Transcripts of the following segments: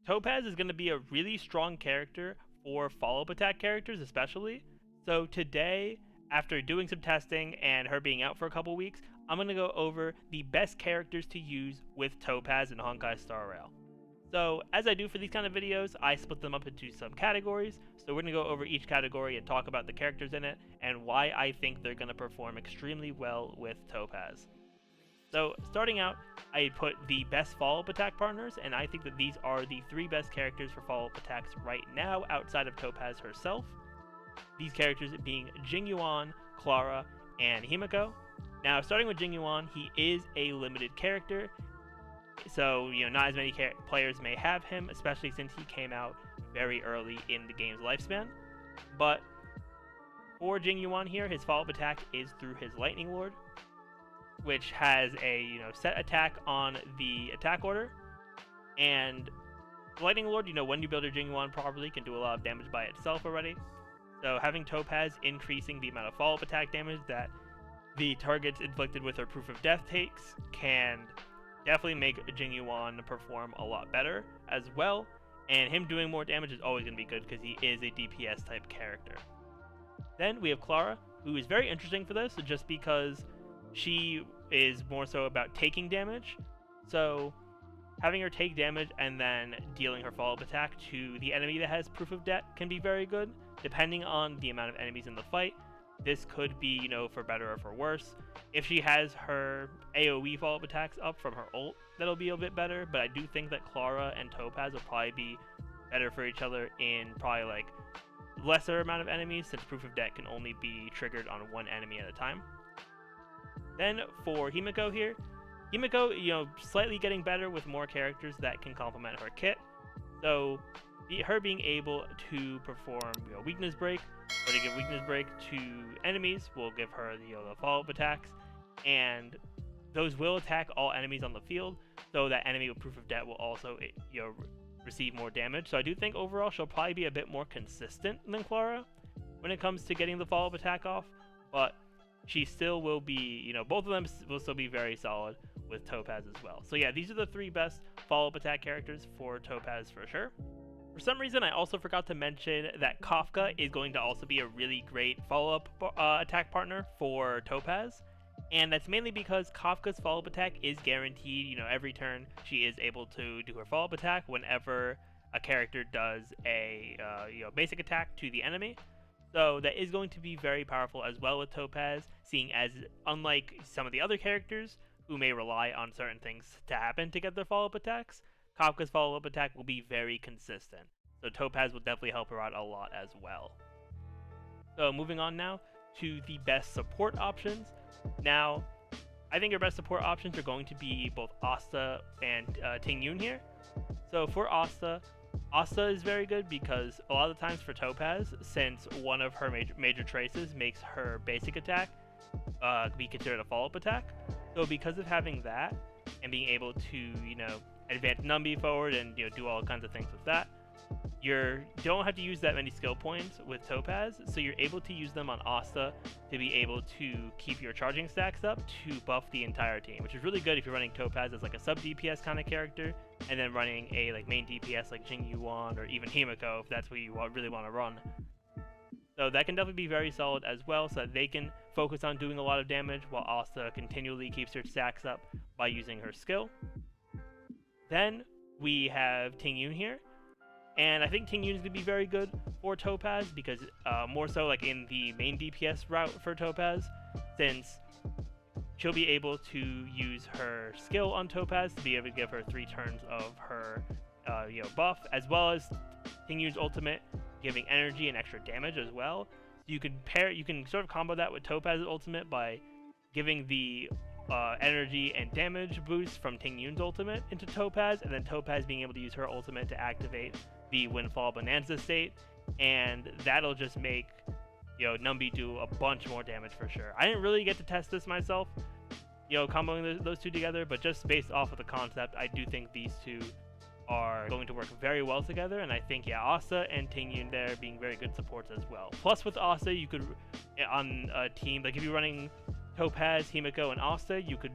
Topaz is going to be a really strong character for follow-up attack characters especially. So today, after doing some testing and her being out for a couple weeks, I'm going to go over the best characters to use with Topaz in Honkai Star Rail. So, as I do for these kind of videos, I split them up into some categories. So we're going to go over each category and talk about the characters in it and why I think they're going to perform extremely well with Topaz. So, starting out, I put the best follow-up attack partners, and I think that these are the 3 best characters for follow-up attacks right now outside of Topaz herself. These characters being Jing Yuan, Clara, and Himeko. Now, starting with Jing Yuan, he is a limited character, so not as many players may have him, especially since he came out very early in the game's lifespan. But for Jing Yuan here, his follow-up attack is through his Lightning Lord, which has a set attack on the attack order, and Lightning Lord, when you build your Jing Yuan properly, can do a lot of damage by itself already. So having Topaz increasing the amount of follow-up attack damage that the targets inflicted with her Proof of Death takes can definitely make Jing Yuan perform a lot better as well, and him doing more damage is always going to be good because he is a DPS type character. Then we have Clara, who is very interesting for this just because she is more so about taking damage. So having her take damage and then dealing her follow-up attack to the enemy that has Proof of Death can be very good, depending on the amount of enemies in the fight. This could be, for better or for worse. If she has her AoE follow-up attacks up from her ult, that'll be a bit better, but I do think that Clara and Topaz will probably be better for each other in probably lesser amount of enemies, since Proof of Death can only be triggered on one enemy at a time. Then for Himeko here, Himeko, slightly getting better with more characters that can complement her kit. So her being able to perform weakness break, or to give weakness break to enemies, will give her the follow-up attacks, and those will attack all enemies on the field, so that enemy with Proof of Death will also receive more damage. So I do think overall she'll probably be a bit more consistent than Clara when it comes to getting the follow-up attack off, but she still will be, both of them will still be very solid with Topaz as well. So yeah, these are the 3 best follow-up attack characters for Topaz for sure. For some reason, I also forgot to mention that Kafka is going to also be a really great follow-up attack partner for Topaz. And that's mainly because Kafka's follow-up attack is guaranteed, every turn she is able to do her follow-up attack whenever a character does a basic attack to the enemy. So that is going to be very powerful as well with Topaz, seeing as unlike some of the other characters who may rely on certain things to happen to get their follow-up attacks, Kafka's follow-up attack will be very consistent. So Topaz will definitely help her out a lot as well. So moving on now to the best support options. Now, I think your best support options are going to be both Asta and Tingyun here. So for Asta is very good because a lot of the times for Topaz, since one of her major traces makes her basic attack be considered a follow-up attack. So because of having that and being able to, advance Numby forward and do all kinds of things with that, you don't have to use that many skill points with Topaz, so you're able to use them on Asta to be able to keep your charging stacks up to buff the entire team, which is really good if you're running Topaz as a sub DPS kind of character, and then running a main DPS like Jing Yuan or even Himeko if that's what you really want to run. So that can definitely be very solid as well, so that they can focus on doing a lot of damage while Asta continually keeps her stacks up by using her skill. Then we have Tingyun here, and I think Tingyun is going to be very good for Topaz because more so in the main DPS route for Topaz, since she'll be able to use her skill on Topaz to be able to give her 3 turns of her buff, as well as Tingyun's ultimate giving energy and extra damage as well. You can sort of combo that with Topaz's ultimate by giving the energy and damage boost from Tingyun's ultimate into Topaz, and then Topaz being able to use her ultimate to activate the Windfall Bonanza state, and that'll just make Numby do a bunch more damage for sure. I didn't really get to test this myself, comboing those 2 together, but just based off of the concept, I do think these 2 are going to work very well together, and I think Asta and Tingyun there being very good supports as well. Plus with Asta, you could on a team if you're running Topaz, Himeko, and Asta, you could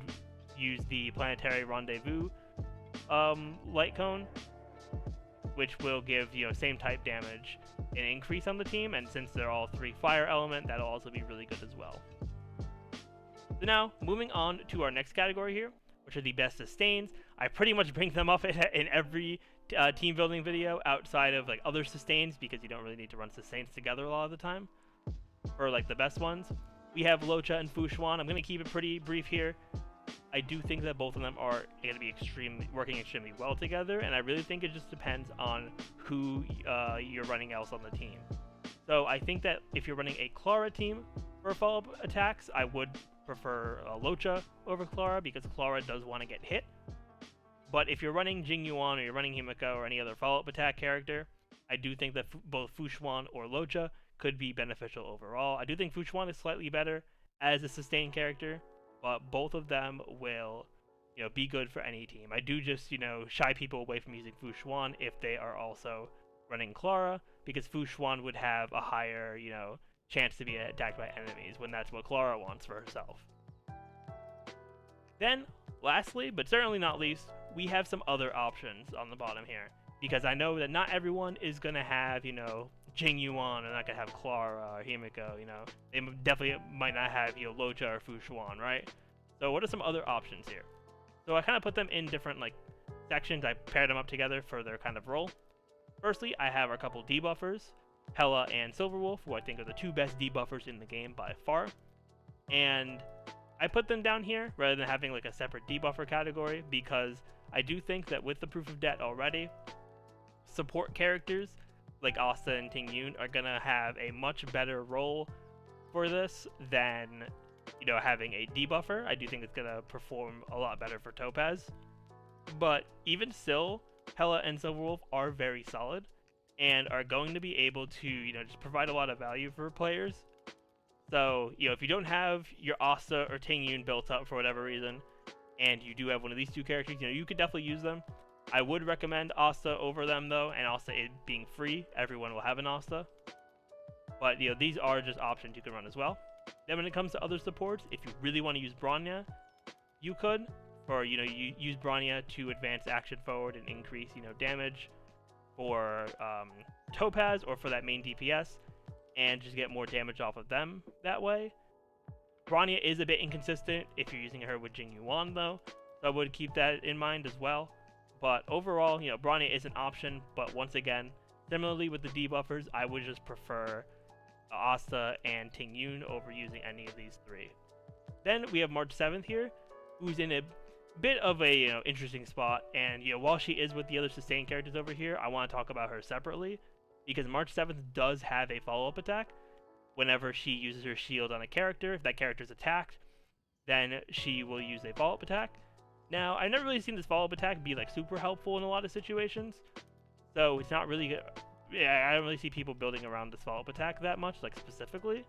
use the Planetary Rendezvous light cone which will give, you know, same type damage an increase on the team, and since they're all 3 fire element, that'll also be really good as well. So now, moving on to our next category here, which are the best sustains. I pretty much bring them up in every team building video outside of like other sustains, because you don't really need to run sustains together a lot of the time for like the best ones. We have Locha and Fushuan. I'm going to keep it pretty brief here. I do think that both of them are going to be working extremely well together, and I really think it just depends on who you're running else on the team. So I think that if you're running a Clara team for follow-up attacks, I would prefer Locha over Clara, because Clara does want to get hit. But if you're running Jing Yuan, or you're running Himeko, or any other follow-up attack character, I do think that both Fushuan or Locha could be beneficial overall. I do think Fushuan is slightly better as a sustained character, but both of them will, you know, be good for any team. I do just, you know, shy people away from using Fushuan if they are also running Clara, because Fushuan would have a higher, you know, chance to be attacked by enemies when that's what Clara wants for herself. Then, lastly, but certainly not least, we have some other options on the bottom here, because I know that not everyone is going to have, you know, Jing Yuan, and not going to have Clara or Himeko, you know. They definitely might not have, you know, Locha or Fushuan, right? So what are some other options here? So I kind of put them in different, like, sections. I paired them up together for their kind of role. Firstly, I have a couple debuffers, Hela and Silverwolf, who I think are the 2 best debuffers in the game by far. And I put them down here rather than having like a separate debuffer category, because I do think that with the Proof of Debt already, support characters like Asta and Tingyun are gonna have a much better role for this than, you know, having a debuffer. I do think it's gonna perform a lot better for Topaz. But even still, Hela and Silverwolf are very solid and are going to be able to, you know, just provide a lot of value for players. So, you know, if you don't have your Asta or Tingyun built up for whatever reason, and you do have one of these 2 characters, you know, you could definitely use them. I would recommend Asta over them, though, and Asta it being free, everyone will have an Asta. But, you know, these are just options you can run as well. Then when it comes to other supports, if you really want to use Bronya, you could. For, you know, you use Bronya to advance action forward and increase, you know, damage for Topaz, or for that main DPS, and just get more damage off of them that way. Bronya is a bit inconsistent if you're using her with Jing Yuan, though, so I would keep that in mind as well. But overall, you know, Bronya is an option, but once again, similarly with the debuffers, I would just prefer Asta and Tingyun over using any of these 3. Then we have March 7th here, who's in a bit of a, you know, interesting spot, and, you know, while she is with the other sustained characters over here, I want to talk about her separately, because March 7th does have a follow-up attack. Whenever she uses her shield on a character, if that character is attacked, then she will use a follow-up attack. Now, I've never really seen this follow-up attack be like super helpful in a lot of situations, so it's not really good. Yeah, I don't really see people building around this follow-up attack that much, like specifically.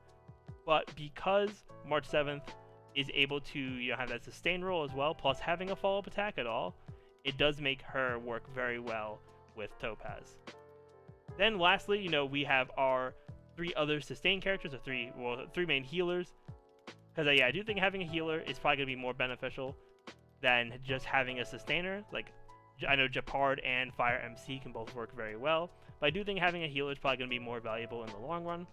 But because March 7th is able to, you know, have that sustain roll as well, plus having a follow-up attack at all, it does make her work very well with Topaz. Then lastly, you know, we have our 3 other sustain characters, or 3 main healers. Because yeah, I do think having a healer is probably going to be more beneficial than just having a sustainer. Like, I know Japard and Fire MC can both work very well, but I do think having a healer is probably going to be more valuable in the long run.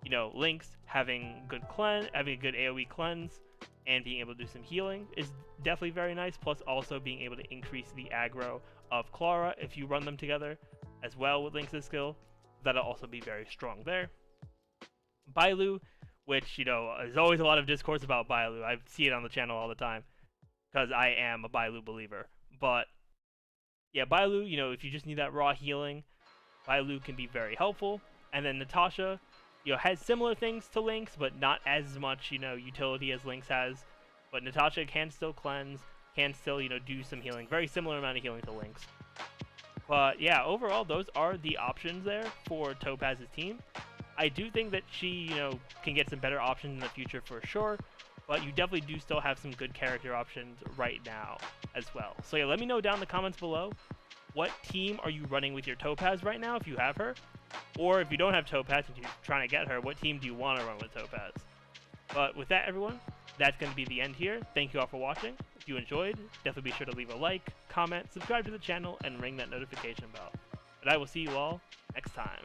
You know, Lynx having a good AoE cleanse and being able to do some healing is definitely very nice, plus also being able to increase the aggro of Clara if you run them together as well with Lynx's skill. That'll also be very strong there. Bailu, which, you know, there's always a lot of discourse about Bailu. I see it on the channel all the time because I am a Bailu believer. But yeah, Bailu, you know, if you just need that raw healing, Bailu can be very helpful. And then Natasha, you know, has similar things to Lynx, but not as much, you know, utility as Lynx has. But Natasha can still cleanse, can still, you know, do some healing. Very similar amount of healing to Lynx. But yeah, overall, those are the options there for Topaz's team. I do think that she, you know, can get some better options in the future for sure, but you definitely do still have some good character options right now as well. So yeah, let me know down in the comments below, what team are you running with your Topaz right now if you have her? Or if you don't have Topaz and you're trying to get her, what team do you want to run with Topaz? But with that, everyone, that's going to be the end here. Thank you all for watching. If you enjoyed, definitely be sure to leave a like, comment, subscribe to the channel, and ring that notification bell. But I will see you all next time.